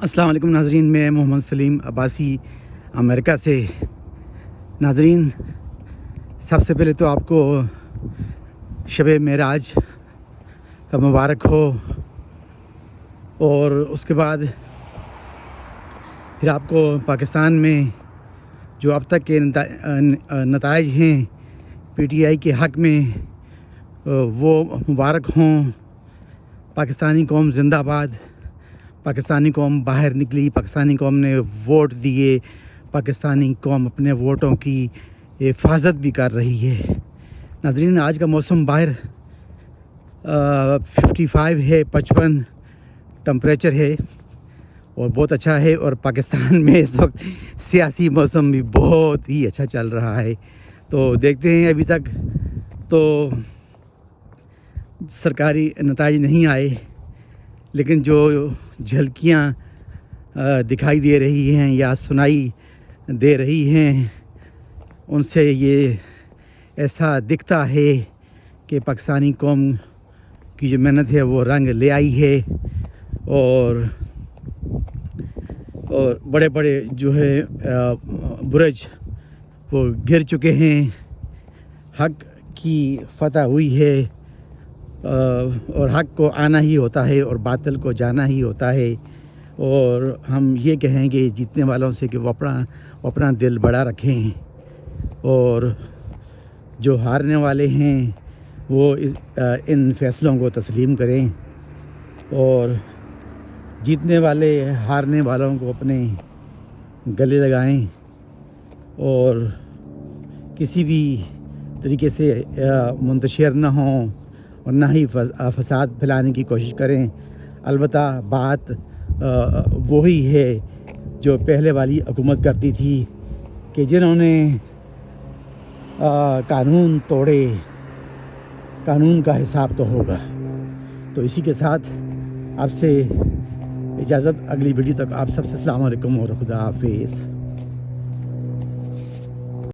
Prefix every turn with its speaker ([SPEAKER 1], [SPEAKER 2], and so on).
[SPEAKER 1] السلام علیکم ناظرین، میں محمد سلیم عباسی امریکہ سے۔ ناظرین، سب سے پہلے تو آپ کو شب معراج مبارک ہو، اور اس کے بعد پھر آپ کو پاکستان میں جو اب تک کے نتائج ہیں پی ٹی آئی کے حق میں وہ مبارک ہوں۔ پاکستانی قوم زندہ باد، پاکستانی قوم باہر نکلی، پاکستانی قوم نے ووٹ دیے، پاکستانی قوم اپنے ووٹوں کی حفاظت بھی کر رہی ہے۔ ناظرین، آج کا موسم باہر 55 ہے، 55 ٹمپریچر ہے اور بہت اچھا ہے، اور پاکستان میں اس وقت سیاسی موسم بھی بہت ہی اچھا چل رہا ہے۔ تو دیکھتے ہیں، ابھی تک تو سرکاری نتائج نہیں آئے، لیکن جو جھلکیاں دکھائی دے رہی ہیں یا سنائی دے رہی ہیں، ان سے یہ ایسا دکھتا ہے کہ پاکستانی قوم کی جو محنت ہے وہ رنگ لے آئی ہے، اور بڑے بڑے جو ہے برج وہ گر چکے ہیں، حق کی فتح ہوئی ہے، اور حق کو آنا ہی ہوتا ہے اور باطل کو جانا ہی ہوتا ہے۔ اور ہم یہ کہیں گے جیتنے والوں سے کہ وہ اپنا دل بڑا رکھیں، اور جو ہارنے والے ہیں وہ ان فیصلوں کو تسلیم کریں، اور جیتنے والے ہارنے والوں کو اپنے گلے لگائیں، اور کسی بھی طریقے سے منتشر نہ ہوں اور نہ ہی فساد پھیلانے کی کوشش کریں۔ البتہ بات وہی ہے جو پہلے والی حکومت کرتی تھی، کہ جنہوں نے قانون توڑے، قانون کا حساب تو ہوگا۔ تو اسی کے ساتھ آپ سے اجازت، اگلی ویڈیو تک آپ سب سے السلام علیکم اور خدا حافظ۔